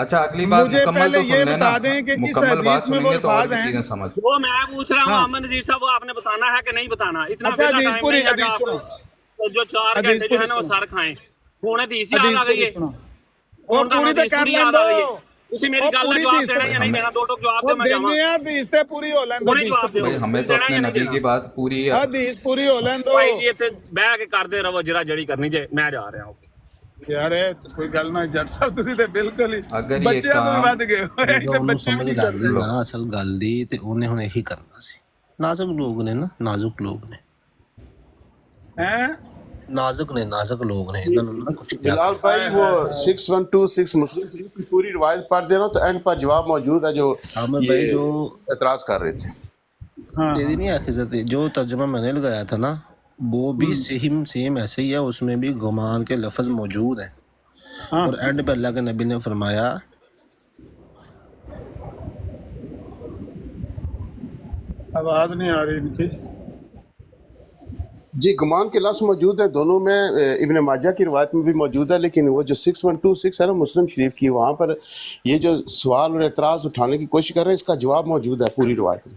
اچھا اگلی بات مجھے مکمل پہلے تو یہ سن لینا, بتا دیں کہ اس مکمل بات حدیث میں سنیں وہ گے تو اور الفاظ بھی ہیں. چیزیں سمجھ. وہ میں پوچھ رہا ہوں ہاں. محمد نذیر صاحب, وہ آپ نے بتانا ہے کہ نہیں بتانا؟ اتنا اچھا ویلا حدیث ٹائم پوری نہیں ہے کہ حدیث آپ سنو, جو 4 حدیث گھنٹے جو ہے پوری نا وہ سنو, سر کھائیں. ہن حدیث یاد حدیث آ گئی پوری ہے, سنو. وہ ہن پوری تو کر یاد آ گئی ہے. لیندو, تسی میری وہ گل دا پوری جواب حدیث دینا یا نہیں ہمیں دینا؟ دو ٹوک جواب وہ دیو, میں جاواں. دینے حدیث تے پوری ہو لیندو. ਹੁਣੇ ਜਵਾਬ ਦਿਓ. بھائی ہمیں تو دینا اپنے یا نہیں نبی دینا؟ کی بات پوری حدیث پوری ہو لیندو. ਭਾਈ ਜੀ ਇੱਥੇ ਬਹਿ ਕੇ ਕਰਦੇ ਰਹੋ ਜਿਹੜੀ ਕਰਨੀ ਜੇ, ਮੈਂ ਜਾ ਰਿਹਾ ਹਾਂ. ਯਾਰ ਇਹ ਤਾਂ ਕੋਈ ਗੱਲ ਨਾ ਜੱਟ ਸਾਹਿਬ, ਤੁਸੀਂ ਤੇ ਬਿਲਕੁਲ ਹੀ اگر یہ ਬੱਚਿਆਂ ਤੋਂ ਵੀ کام ਵੱਧ ਗਏ ਹੋ. ਇਹ ਤਾਂ ਉਹਨੂੰ ਬੱਚੇ ਵੀ ਸਮਝ ਨਹੀਂ ਲੱਗ ਕਰਦੇ. ਗਈ ਨਾ ਅਸਲ ਗੱਲ ਦੀ, ਤੇ ਉਹਨੇ ਹੁਣ ਇਹੀ ਕਰਨਾ ਸੀ. ਨਾਜ਼ੁਕ ਲੋਕ ਨੇ ਨਾ, ਨਾਜ਼ੁਕ ਲੋਕ ਨੇ, ہیں ਨਾਜ਼ੁਕ ਲੋਕ ਨੇ, ਇਹਨਾਂ ਨੂੰ ਨਾ ਕੁਝ بلال بھائی وہ 6126 مسلم شریف کی پوری روایت پڑھ دینا تو اینڈ پر جواب موجود ہے جو عامر بھائی جو اعتراض کر رہے تھے. ہاں تیری نہیں حافظت، جو ترجمہ میں نے لگایا تھا نا وہ بھی سیم ایسے ہی ہے، اس میں بھی گمان کے لفظ موجود ہیں. ہاں اور اینڈ پہ اللہ کے نبی نے فرمایا آواز نہیں آ رہی ان کی. جی گمان کے لفظ موجود ہے دونوں میں، ابن ماجہ کی روایت میں بھی موجود ہے، لیکن وہ جو 6126 ہے نا مسلم شریف کی، وہاں پر یہ جو سوال اور اعتراض اٹھانے کی کوشش کر رہے ہیں اس کا جواب موجود ہے پوری روایت میں.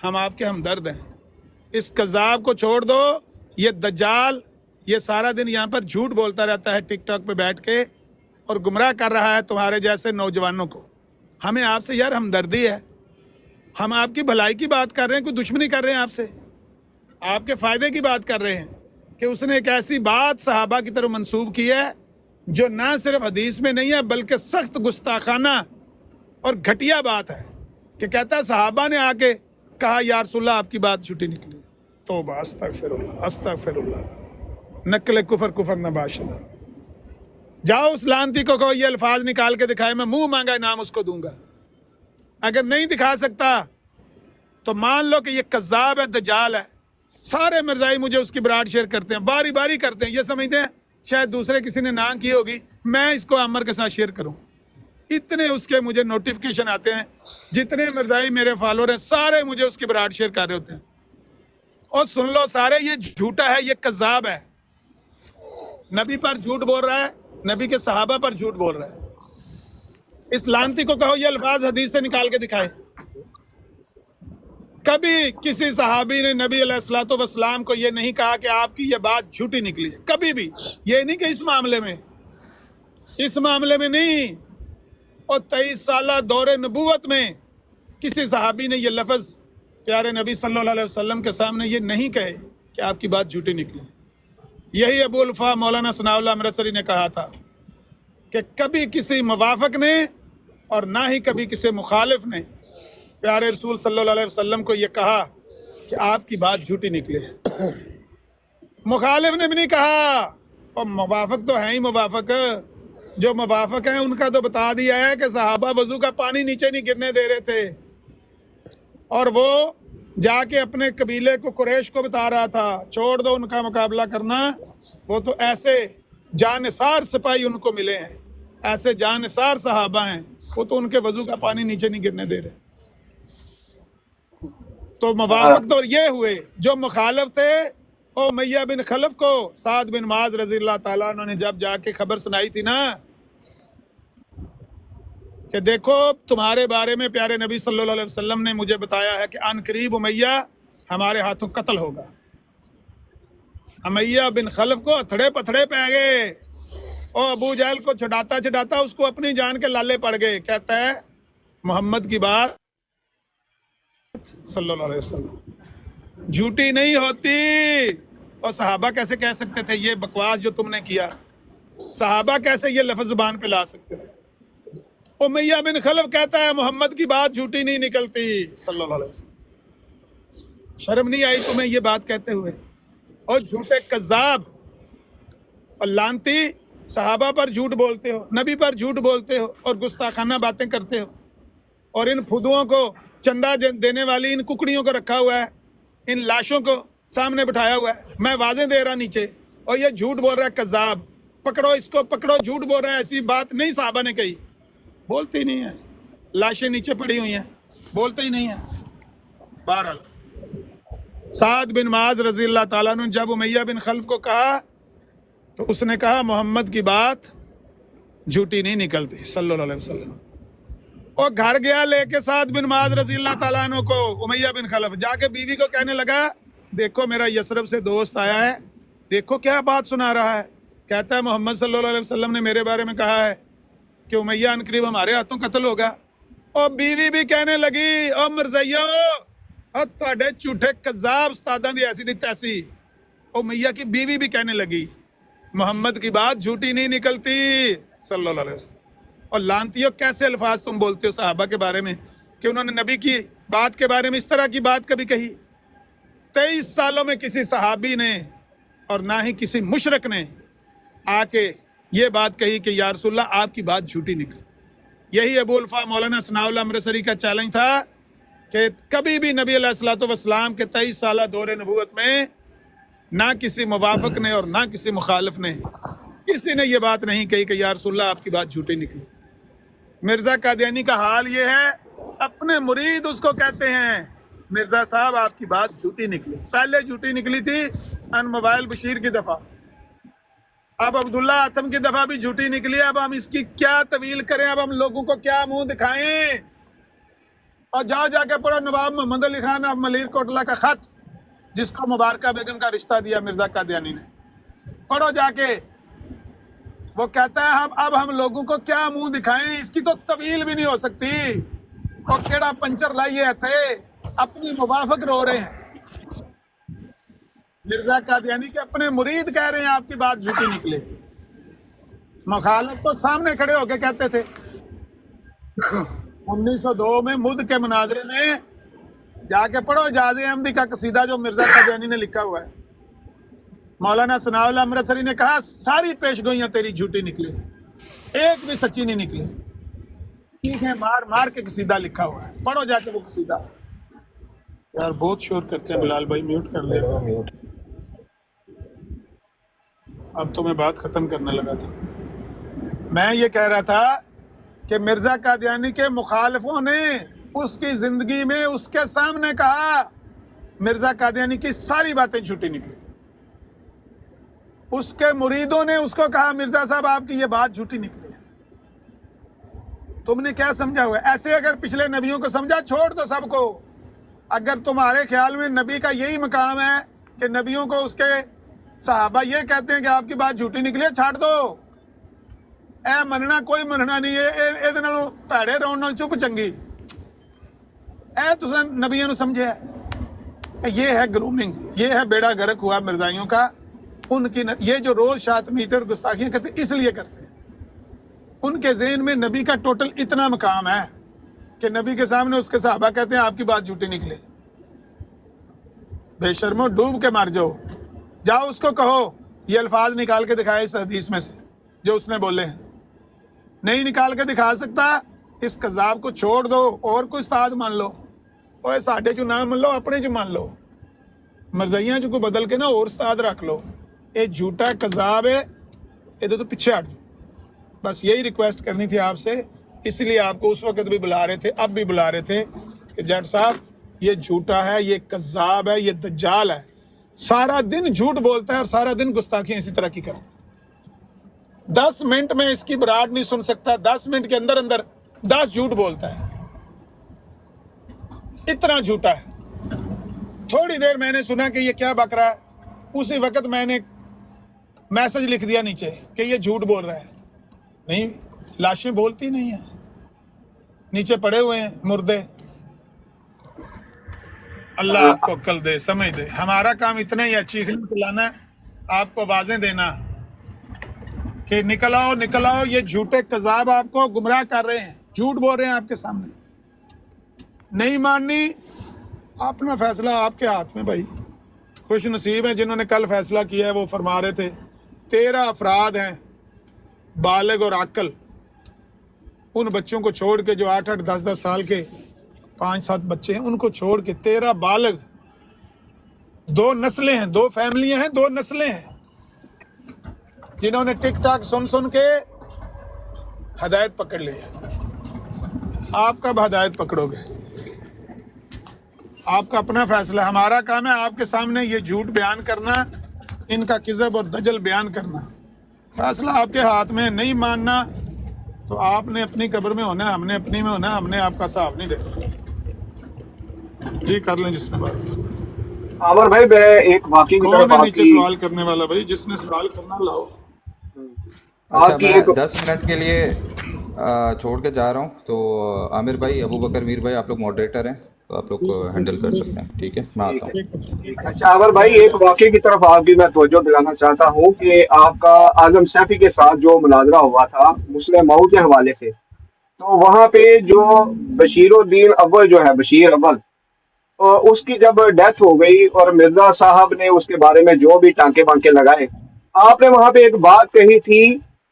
ہم آپ کے ہمدرد ہیں. اس کذاب کو چھوڑ دو. یہ دجال یہ سارا دن یہاں پر جھوٹ بولتا رہتا ہے ٹک ٹاک پہ بیٹھ کے اور گمراہ کر رہا ہے تمہارے جیسے نوجوانوں کو. ہمیں آپ سے یار ہمدردی ہے. ہم آپ کی بھلائی کی بات کر رہے ہیں, کوئی دشمنی کر رہے ہیں آپ سے. آپ کے فائدے کی بات کر رہے ہیں کہ اس نے ایک ایسی بات صحابہ کی طرف منسوب کی ہے جو نہ صرف حدیث میں نہیں ہے بلکہ سخت گستاخانہ اور گھٹیا بات ہے, کہ کہتا ہے صحابہ نے آ کے کہا یا رسول اللہ آپ کی بات جھوٹی نکلی. توبہ استغفر اللہ استغفر اللہ. نقل کفر نباشدہ. جاؤ اس لعنتی کو کہو یہ الفاظ نکال کے دکھائے, میں منہ مانگا انعام اس کو دوں گا. اگر نہیں دکھا سکتا تو مان لو کہ یہ کذاب ہے, دجال ہے. سارے مرزائی مجھے اس کی براڈ شیئر کرتے ہیں, باری باری کرتے ہیں. یہ سمجھتے ہیں شاید دوسرے کسی نے نہ کی ہوگی, میں اس کو عمر کے ساتھ شیئر کروں. اتنے اس کے مجھے نوٹیفیکیشن آتے ہیں. جتنے مرزائی میرے فالوور ہیں سارے مجھے اس کی براڈ شیئر کر رہے ہوتے ہیں. اور سن لو سارے, یہ جھوٹا ہے, یہ کذاب ہے. نبی پر جھوٹ بول رہا ہے, نبی کے صحابہ پر جھوٹ بول رہا ہے. اس لعنتی کو کہو یہ الفاظ حدیث سے نکال کے دکھائے. کبھی کسی صحابی نے نبی علیہ الصلوۃ والسلام کو یہ نہیں کہا کہ آپ کی یہ بات جھوٹی نکلی ہے, کبھی بھی. یہ نہیں کہ اس معاملے میں نہیں. اور 23 سالہ دور نبوت میں کسی صحابی نے یہ لفظ پیارے نبی صلی اللہ علیہ وسلم کے سامنے یہ نہیں کہے کہ آپ کی بات جھوٹی نکلی. یہی ابو الفا مولانا ثناء اللہ امرتسری نے کہا تھا کہ کبھی کسی موافق نے اور نہ ہی کبھی کسی مخالف نے پیارے رسول صلی اللہ علیہ وسلم کو یہ کہا کہ آپ کی بات جھوٹی نکلے. مخالف نے بھی نہیں کہا, اور موافق تو ہیں ہی موافق. جو موافق ہیں ان کا تو بتا دیا ہے کہ صحابہ وضو کا پانی نیچے نہیں گرنے دے رہے تھے, اور وہ جا کے اپنے قبیلے کو قریش کو بتا رہا تھا چھوڑ دو ان کا مقابلہ کرنا, وہ تو ایسے جانثار سپاہی ان کو ملے ہیں, ایسے جانثار صحابہ ہیں, وہ تو ان کے وضو کا پانی نیچے نہیں گرنے دے رہے. تو موافق تو یہ ہوئے. جو مخالف تھے امیہ بن خلف کو سعد بن معاذ رضی اللہ تعالیٰ عنہ نے جب جا کے خبر سنائی تھی نا کہ دیکھو تمہارے بارے میں پیارے نبی صلی اللہ علیہ وسلم نے مجھے بتایا ہے کہ ان قریب امیہ ہمارے ہاتھوں قتل ہوگا. امیہ بن خلف کو اتھڑے پتھڑے پہ گئے, اور ابو جہل کو چھڑاتا اس کو اپنی جان کے لالے پڑ گئے. کہتا ہے محمد کی بات صلی اللہ علیہ وسلم جھوٹی نہیں ہوتی. اور صحابہ کیسے کہہ سکتے تھے یہ بکواس جو تم نے کیا؟ صحابہ کیسے یہ لفظ زبان پہ لا سکتے تھے؟ امیہ بن خلف کہتا ہے محمد کی بات جھوٹی نہیں نکلتی صلی اللہ علیہ وسلم. شرم نہیں آئی تمہیں یہ بات کہتے ہوئے؟ اور جھوٹے کذاب اور لعنتی, صحابہ پر جھوٹ بولتے ہو, نبی پر جھوٹ بولتے ہو, اور گستاخانہ باتیں کرتے ہو. اور ان فدوؤں کو چندہ دینے والی ان ککڑیوں کو رکھا ہوا ہے, ان لاشوں کو سامنے بٹھایا ہوا ہے, میں واضح دے رہا نیچے, اور یہ جھوٹ بول رہا ہے کذاب. پکڑو اس کو, پکڑو, جھوٹ بول رہا ہے. ایسی بات نہیں صحابہ نے کہی, بولتے ہی نہیں ہیں. لاشیں نیچے پڑی ہوئی ہیں, بولتے ہی نہیں ہیں. بہرحال سعد بن معاذ رضی اللہ تعالیٰ نے جب امیہ بن خلف کو کہا تو اس نے کہا محمد کی بات جھوٹی نہیں نکلتی صلی اللہ علیہ وسلم. اور گھر گیا لے کے سعد بن معاذ رضی اللہ تعالیٰ عنہ کو امیہ بن خلف, جا کے بیوی کو کہنے لگا دیکھو میرا یثرب سے دوست آیا ہے, دیکھو کیا بات سنا رہا ہے. کہتا ہے محمد صلی اللہ علیہ وسلم نے میرے بارے میں کہا ہے کہ امیہ ان قریب ہمارے ہاتھوں قتل ہوگا. اور بیوی بھی کہنے لگی او مرزائیو, اور تواڈے جھوٹے کذاب استاداں دی ایسی دی تیسی. امیہ کی بیوی بھی کہنے لگی محمد کی بات جھوٹی نہیں نکلتی صلی اللہ علیہ وسلم. اور لعنتیوں کیسے الفاظ تم بولتے ہو صحابہ کے بارے میں کہ انہوں نے نبی کی بات کے بارے میں اس طرح کی بات کبھی کہی؟ 23 سالوں میں کسی صحابی نے اور نہ ہی کسی مشرک نے آ کے یہ بات کہی کہ یا رسول اللہ آپ کی بات جھوٹی نکلی. یہی ابو الفا مولانا ثناء اللہ امرتسری کا چیلنج تھا کہ کبھی بھی نبی علیہ الصلوۃ والسلام کے 23 سالہ دور نبوت میں نہ کسی موافق نے اور نہ کسی مخالف نے کسی نے یہ بات نہیں کہی کہ یا رسول اللہ آپ کی بات جھوٹی نکلی. مرزا قادیانی کا حال یہ ہے, اپنے مرید اس کو کہتے ہیں مرزا صاحب آپ کی بات جھوٹی نکلی. پہلے جھوٹی نکلی تھی ان موبائل بشیر کی دفعہ, اب عبداللہ آتم کی دفعہ بھی جھوٹی نکلی. اب ہم اس کی کیا طویل کریں, اب ہم لوگوں کو کیا منہ دکھائیں؟ اور جاؤ جا کے پڑھو نواب محمد علی خان اب ملیر کوٹلا کا خط، جس کو مبارکہ بیگم کا رشتہ دیا مرزا قادیانی نے، پڑھو جا کے۔ وہ کہتا ہے اب ہم لوگوں کو کیا منہ دکھائیں، اس کی تو طویل بھی نہیں ہو سکتی، اور کیڑا پنچر لائیے تھے، اپنی موافق رو رہے ہیں۔ مرزا قادیانی کے اپنے مرید کہہ رہے ہیں آپ کی بات جھوٹی نکلے، مخالف تو سامنے کھڑے ہو کے کہتے تھے۔ 1902 میں مد کے مناظرے میں جا کے پڑھو اجاز احمدی کا قصیدہ جو مرزا قادیانی نے لکھا ہوا ہے۔ مولانا ثناء اللہ امرتسری نے کہا ساری پیش گوئیاں تیری جھوٹی نکلی، ایک بھی سچی نہیں نکلی، چیخیں مار مار کے قصیدہ لکھا ہوا ہے، پڑھو جا کے وہ قصیدہ۔ یار بہت شور کرتے ہیں بلال بھائی، میوٹ کر لے۔ اب تو میں بات ختم کرنے لگا تھا۔ میں یہ کہہ رہا تھا کہ مرزا قادیانی کے مخالفوں نے اس کی زندگی میں اس کے سامنے کہا مرزا قادیانی کی ساری باتیں جھوٹی نکلی، اس کے مریدوں نے اس کو کہا مرزا صاحب آپ کی یہ بات جھوٹی نکلی ہے، تم نے کیا سمجھا ہوا ہے؟ ایسے اگر پچھلے نبیوں کو سمجھا چھوڑ دو سب کو۔ اگر تمہارے خیال میں نبی کا یہی مقام ہے کہ نبیوں کو اس کے صحابہ یہ کہتے ہیں کہ آپ کی بات جھوٹی نکلی ہے، چھاڑ دو، اے مننا کوئی مننا نہیں ہے، اے نالوں پیڑے رون نال چپ چنگی، اے تساں نبیوں نو سمجھے۔ یہ ہے گرومنگ، یہ ہے بیڑا گرک ہوا مرزائیوں کا۔ ان کی یہ جو روز شاتمیت اور گستاخیاں کرتے اس لیے کرتے ہیں، ان کے ذہن میں نبی کا ٹوٹل اتنا مقام ہے کہ نبی کے سامنے اس کے صحابہ کہتے ہیں آپ کی بات جھوٹی نکلے۔ بے شرمو ڈوب کے مار جاؤ، جاؤ اس کو کہو یہ الفاظ نکال کے دکھائے اس حدیث میں سے جو اس نے بولے ہیں، نہیں نکال کے دکھا سکتا، اس کذاب کو چھوڑ دو اور کوئی استاد مان لو، اوے ساڈے چ نہ مان لو، اپنے چ مان لو، مرزائیاں چ کو بدل کے نا اور استاد رکھ لو، یہ جھوٹا کذاب ہے، یہ تو پیچھے ہٹ جاؤ۔ بس یہی ریکویسٹ کرنی تھی آپ سے، اس لیے آپ کو اس وقت بھی بلا رہے تھے، اب بھی بلا رہے تھے کہ جٹ صاحب یہ جھوٹا ہے، یہ کذاب ہے، یہ دجال ہے، سارا دن جھوٹ بولتا ہے اور سارا دن گستاخیاں اسی طرح کی کرتا ہے۔ 10 منٹ میں اس کی براڈ نہیں سن سکتا، 10 منٹ کے اندر اندر 10 جھوٹ بولتا ہے، اتنا جھوٹا ہے۔ تھوڑی دیر میں نے سنا کہ یہ کیا بک رہا ہے، اسی وقت میں نے میسج لکھ دیا نیچے کہ یہ جھوٹ بول رہا ہے۔ نہیں، لاشیں بولتی نہیں ہیں، نیچے پڑے ہوئے ہیں مردے۔ اللہ آپ کو عقل دے، سمجھ دے۔ ہمارا کام اتنا ہی ہے، چیخنا چلانا ہے، آپ کو آوازیں دینا کہ نکل آؤ نکل آؤ، یہ جھوٹے کذاب آپ کو گمراہ کر رہے ہیں، جھوٹ بول رہے ہیں آپ کے سامنے۔ نہیں ماننی، اپنا فیصلہ آپ کے ہاتھ میں بھائی۔ خوش نصیب ہیں جنہوں نے کل فیصلہ کیا ہے، وہ فرما رہے تھے 13 افراد ہیں بالغ اور عاقل، ان بچوں کو چھوڑ کے جو 8-8 10-10 سال کے 5-7 بچے ہیں، ان کو چھوڑ کے 13 بالغ، 2 نسلیں ہیں، 2 فیملیاں ہیں، 2 نسلیں ہیں، جنہوں نے ٹک ٹاک سن کے ہدایت پکڑ لی ہے۔ آپ کب ہدایت پکڑو گے؟ آپ کا اپنا فیصلہ۔ ہمارا کام ہے آپ کے سامنے یہ جھوٹ بیان کرنا، ان کا کذب اور دجل بیان کرنا۔ فیصلہ آپ کے ہاتھ میں، نہیں ماننا تو آپ نے اپنی قبر میں ہونا ہے، ہم نے اپنی میں ہونا ہے، ہم نے آپ کا حساب نہیں دینا۔ جی کر لیں جس نے بات۔ عامر بھائی میں ایک واقعی کی کون طرف ہے آپ نیچے کی سوال کرنے والا بھائی؟ جس نے سوال کرنا لاؤ۔ اچھا آپ کی میں ایک 10 منٹ کے لیے چھوڑ کے جا رہا ہوں، تو عامر بھائی، ابو بکر میر بھائی، آپ لوگ ماڈریٹر ہیں تو آپ لوگ ہینڈل کر سکتے ہیں، ٹھیک ہے؟ میں آتا ہوں۔ اچھا عامر بھائی، ایک واقعے کی طرف آپ کی میں توجہ دلانا چاہتا ہوں کہ آپ کا اعظم سیفی کے ساتھ جو مناظرہ ہوا تھا مسلم مئو کے حوالے سے، تو وہاں پہ جو بشیر الدین اول جو ہے، بشیر اول، اس کی جب ڈیتھ ہو گئی اور مرزا صاحب نے اس کے بارے میں جو بھی ٹانکے بانکے لگائے، آپ نے وہاں پہ ایک بات کہی تھی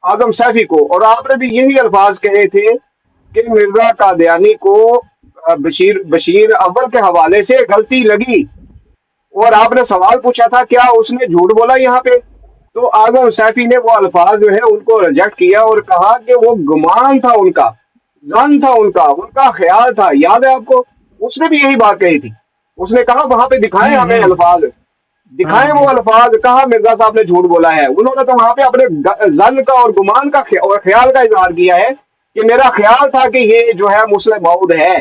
اعظم سیفی کو، اور آپ نے بھی یہی الفاظ کہے تھے کہ مرزا قادیانی کو بشیر اول کے حوالے سے غلطی لگی، اور آپ نے سوال پوچھا تھا کیا اس نے جھوٹ بولا یہاں پہ، تو اعظم سیفی نے وہ الفاظ جو ہے ان کو ریجیکٹ کیا اور کہا کہ وہ گمان تھا، ان کا ظن تھا، ان کا خیال تھا۔ یاد ہے آپ کو؟ اس نے بھی یہی بات کہی تھی، اس نے کہا وہاں پہ دکھائیں ہمیں الفاظ، دکھائیں وہ الفاظ، کہا مرزا صاحب نے جھوٹ بولا ہے۔ انہوں نے تو وہاں پہ اپنے ظن کا اور گمان کا اور خیال کا اظہار کیا ہے کہ میرا خیال تھا کہ یہ جو ہے مسلم موعود ہے،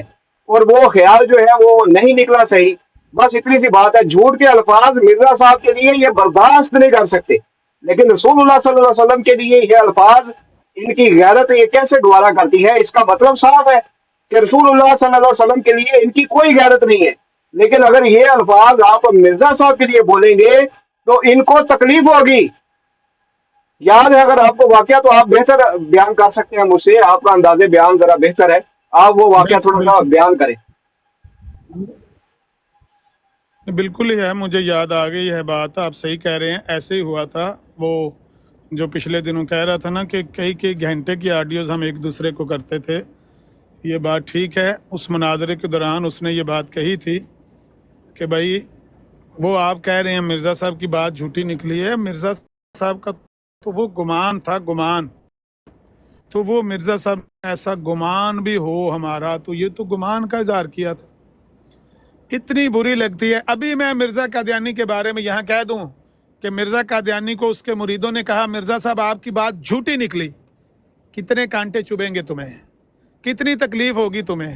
اور وہ خیال جو ہے وہ نہیں نکلا صحیح. بس اتنی سی بات ہے. جھوٹ کے الفاظ مرزا صاحب کے لیے یہ برداشت نہیں کر سکتے، لیکن رسول اللہ صلی اللہ علیہ وسلم کے لیے یہ الفاظ، ان کی غیرت یہ کیسے گوارا کرتی ہے؟ اس کا مطلب صاف ہے کہ رسول اللہ صلی اللہ علیہ وسلم کے لیے ان کی کوئی غیرت نہیں ہے. لیکن اگر یہ الفاظ آپ مرزا صاحب کے لیے بولیں گے تو ان کو تکلیف ہوگی. یاد ہے اگر آپ کو واقعہ، تو آپ بہتر بیان کر سکتے ہیں مجھ سے، آپ کا انداز بیان ذرا بہتر ہے، آپ وہ واقعہ بالکل تھوڑا سا بالکل بیان کریں. بالکل ہی ہے، مجھے یاد آ گئی ہے بات، آپ صحیح کہہ رہے ہیں. ایسے ہی ہوا تھا وہ جو پچھلے دنوں کہہ رہا تھا نا کہ کئی گھنٹے کی آڈیوز ہم ایک دوسرے کو کرتے تھے. یہ بات ٹھیک ہے. اس مناظرے کے دوران اس نے یہ بات کہی تھی کہ بھائی وہ آپ کہہ رہے ہیں مرزا صاحب کی بات جھوٹی نکلی ہے. مرزا صاحب کا تو وہ گمان تھا، گمان. تو وہ مرزا صاحب ایسا گمان بھی ہو ہمارا، تو یہ تو گمان کا اظہار کیا تھا. اتنی بری لگتی ہے. ابھی میں مرزا قادیانی کے بارے میں یہاں کہہ دوں کہ مرزا قادیانی کو اس کے مریدوں نے کہا مرزا صاحب آپ کی بات جھوٹی نکلی. کتنے کانٹے چبھیں گے تمہیں، کتنی تکلیف ہوگی تمہیں.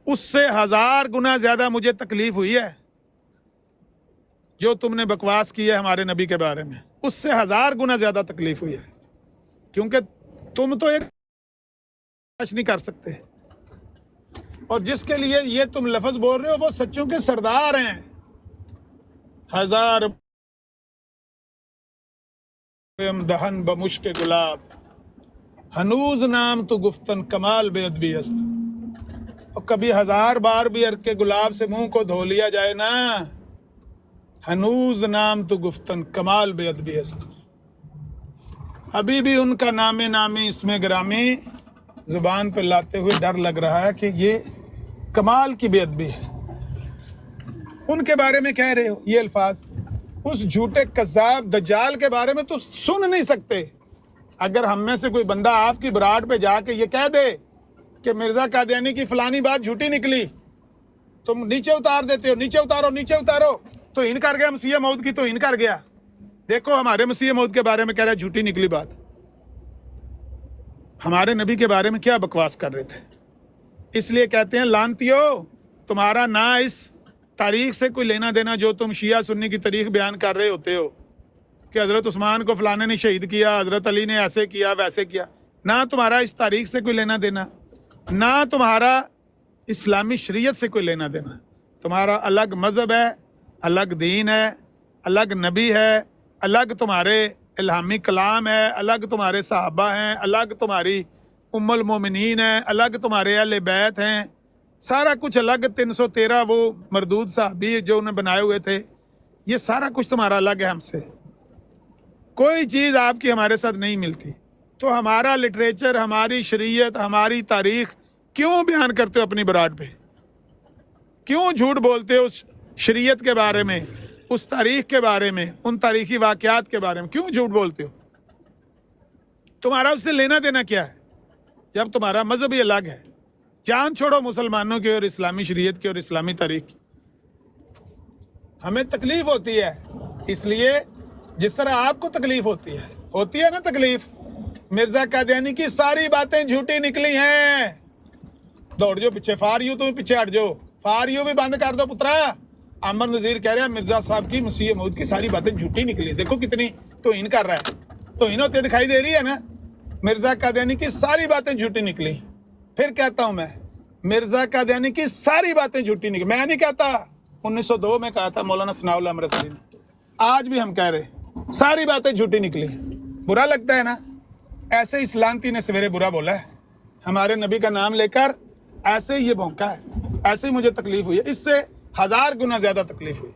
اس سے 1000 گنا زیادہ مجھے تکلیف ہوئی ہے جو تم نے بکواس کی ہے ہمارے نبی کے بارے میں. اس سے 1000 گنا زیادہ تکلیف ہوئی ہے، کیونکہ تم تو ایک نہیں کر سکتے، اور جس کے لیے یہ تم لفظ بول رہے ہو وہ سچوں کے سردار ہیں. 1000 دہن بمشک گلاب، ہنوز نام تو گفتن کمال بے ادبی است. اور کبھی 1000 بار بھی عرق کے گلاب سے منہ کو دھو لیا جائے نا، ہنوز نام تو گفتن کمال بے ادبی است. ابھی بھی ان کا نام نامی اس میں گرامی زبان پہ لاتے ہوئے ڈر لگ رہا ہے کہ یہ کمال کی بے ادبی ہے. ان کے بارے میں کہہ رہے ہو یہ الفاظ، اس جھوٹے کذاب دجال کے بارے میں تو سن نہیں سکتے. اگر ہم میں سے کوئی بندہ آپ کی براڈ پہ جا کے یہ کہہ دے کہ مرزا قادیانی کی فلانی بات جھوٹی نکلی، تم نیچے اتار دیتے ہو، نیچے اتارو نیچے اتارو. توہین کر گیا مسیح موعود کی، توہین کر گیا. دیکھو ہمارے مسیح موعود کے بارے میں کہہ رہا ہے جھوٹی نکلی بات. ہمارے نبی کے بارے میں کیا بکواس کر رہے تھے. اس لیے کہتے ہیں لعنتیو، تمہارا نہ اس تاریخ سے کوئی لینا دینا جو تم شیعہ سنی کی تاریخ بیان کر رہے ہوتے ہو کہ حضرت عثمان کو فلانے نے شہید کیا، حضرت علی نے ایسے کیا ویسے کیا. نہ تمہارا اس تاریخ سے کوئی لینا دینا، نہ تمہارا اسلامی شریعت سے کوئی لینا دینا. تمہارا الگ مذہب ہے، الگ دین ہے، الگ نبی ہے، الگ تمہارے الہامی کلام ہے، الگ تمہارے صحابہ ہیں، الگ تمہاری ام المومنین ہے، الگ تمہارے اہل بیت ہیں. سارا کچھ الگ. 313 وہ مردود صحابی جو انہیں بنائے ہوئے تھے، یہ سارا کچھ تمہارا الگ ہے ہم سے. کوئی چیز آپ کی ہمارے ساتھ نہیں ملتی. تو ہمارا لٹریچر، ہماری شریعت، ہماری تاریخ کیوں بیان کرتے ہو اپنی براڈ پہ؟ کیوں جھوٹ بولتے ہو اس شریعت کے بارے میں، اس تاریخ کے بارے میں، ان تاریخی واقعات کے بارے میں کیوں جھوٹ بولتے ہو؟ تمہارا اس سے لینا دینا کیا ہے جب تمہارا مذہب ہی الگ ہے؟ جان چھوڑو مسلمانوں کی اور اسلامی شریعت کی اور اسلامی تاریخ کی. ہمیں تکلیف ہوتی ہے، اس لیے جس طرح آپ کو تکلیف ہوتی ہے نا تکلیف. مرزا قادیانی کی ساری باتیں جھوٹی نکلی ہیں. دوڑ جو پیچھے، فار یو تم پیچھے ہٹ جو، فار یو بھی بند کر دو پترا. عامر نذیر کہہ رہے ہیں مرزا صاحب کی مسیح موعود کی ساری باتیں جھوٹی نکلی. دیکھو کتنی توہین کر رہا ہے. توہین ہوتے دکھائی دے رہی ہے نا. مرزا قادیانی کی ساری باتیں جھوٹی نکلی. پھر کہتا ہوں میں مرزا قادیانی کی ساری باتیں جھوٹی نکلی. میں نہیں کہتا، 1902 میں کہا تھا مولانا ثناء اللہ امرتسری نے. آج بھی ہم کہہ رہے ساری باتیں جھوٹی نکلی. برا لگتا ہے نا. ایسے ہی سلانتی نے سویرے برا بولا ہے ہمارے نبی کا نام لے کر، ایسے ہی یہ بھونکا ہے، ایسے ہی مجھے تکلیف ہوئی ہے. اس سے 1000 گنا زیادہ تکلیف ہوئی.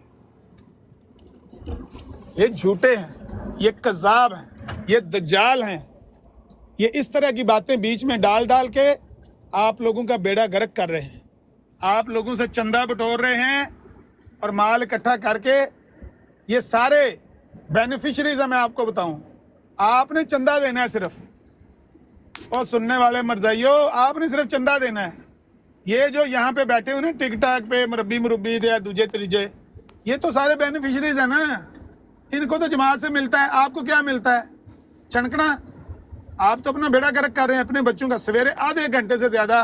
یہ جھوٹے ہیں، یہ کذاب ہیں، یہ دجال ہیں. یہ اس طرح کی باتیں بیچ میں ڈال ڈال کے آپ لوگوں کا بیڑا غرق کر رہے ہیں. آپ لوگوں سے چندہ بٹور رہے ہیں اور مال اکٹھا کر کے. یہ سارے بینیفیشریز ہیں. میں آپ کو بتاؤں، آپ نے چندہ دینا ہے صرف. اور سننے والے مرزائیوں، آپ نے صرف چندہ دینا ہے. یہ جو یہاں پہ بیٹھے ہوئے نا ٹک ٹاک پہ مربی یا دوجے تریجے، یہ تو سارے بینیفیشریز ہیں نا. ان کو تو جماعت سے ملتا ہے. آپ کو کیا ملتا ہے؟ چھنکنا. آپ تو اپنا بیڑا غرق کر رہے ہیں اپنے بچوں کا. سویرے آدھے گھنٹے سے زیادہ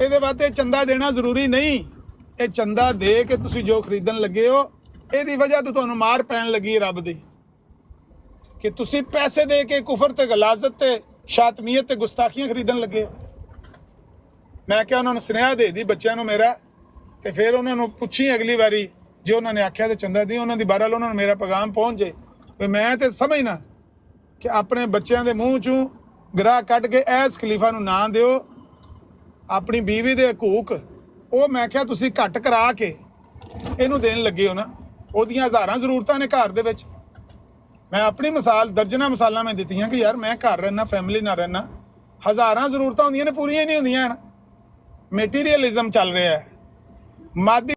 ਇਹਦੇ ਵਾਸਤੇ ਚੰਦਾ ਦੇਣਾ ਜ਼ਰੂਰੀ ਨਹੀਂ, ਇਹ ਚੰਦਾ ਦੇ ਕੇ ਤੁਸੀਂ ਜੋ ਖਰੀਦਣ ਲੱਗੇ ਹੋ ਇਹਦੀ ਵਜ੍ਹਾ ਤੋਂ ਤੁਹਾਨੂੰ ਮਾਰ ਪੈਣ ਲੱਗੀ ਰੱਬ ਦੀ, ਕਿ ਤੁਸੀਂ ਪੈਸੇ ਦੇ ਕੇ ਕੁਫਰ ਤੇ ਗਲਾਜ਼ਤ ਤੇ ਸ਼ਾਤਮੀਅਤ ਤੇ ਗੁਸਤਾਖੀਆਂ ਖਰੀਦਣ ਲੱਗੇ ਹੋ। ਮੈਂ ਕਿਹਾ ਉਹਨਾਂ ਨੂੰ ਸੁਨੇਹਾ ਦੇ ਦੀ ਬੱਚਿਆਂ ਨੂੰ ਮੇਰਾ, ਤੇ ਫਿਰ ਉਹਨਾਂ ਨੂੰ ਪੁੱਛੀ ਅਗਲੀ ਵਾਰੀ ਜੇ ਉਹਨਾਂ ਨੇ ਆਖਿਆ ਤੇ ਚੰਦਾ ਦੀ, ਉਹਨਾਂ ਦੀ ਬਹਰਹਾਲ ਉਹਨਾਂ ਨੂੰ ਮੇਰਾ ਪੈਗਾਮ ਪਹੁੰਚ ਜੇ ਵੀ ਮੈਂ ਤੇ ਸਮਝਣਾ ਕਿ ਆਪਣੇ ਬੱਚਿਆਂ ਦੇ ਮੂੰਹ ਚੋਂ ਗਰਾਹ ਕੱਢ ਕੇ ਐਸ ਖਲੀਫਾ ਨੂੰ ਨਾ ਦਿਓ, ਆਪਣੀ ਬੀਵੀ ਦੇ ਹਕੂਕ ਉਹ ਮੈਂ ਕਿਹਾ ਤੁਸੀਂ ਘੱਟ ਕਰਾ ਕੇ ਇਹਨੂੰ ਦੇਣ ਲੱਗੇ ਹੋ ਨਾ, ਉਹਦੀਆਂ ਹਜ਼ਾਰਾਂ ਜ਼ਰੂਰਤਾਂ ਨੇ ਘਰ ਦੇ ਵਿੱਚ। ਮੈਂ ਆਪਣੀ ਮਿਸਾਲ ਦਰਜਨਾਂ ਮਿਸਾਲਾਂ ਮੈਂ ਦਿੱਤੀਆਂ ਕਿ ਯਾਰ ਮੈਂ ਘਰ ਰਹਿਣਾ, ਫੈਮਿਲੀ ਨਾਲ ਰਹਿਣਾ, ਹਜ਼ਾਰਾਂ ਜ਼ਰੂਰਤਾਂ ਹੁੰਦੀਆਂ ਨੇ, ਪੂਰੀਆਂ ਹੀ ਨਹੀਂ ਹੁੰਦੀਆਂ ਹਨ। ਮਟੀਰੀਅਲਿਜ਼ਮ ਚੱਲ ਰਿਹਾ ਹੈ, ਮਾਦੀ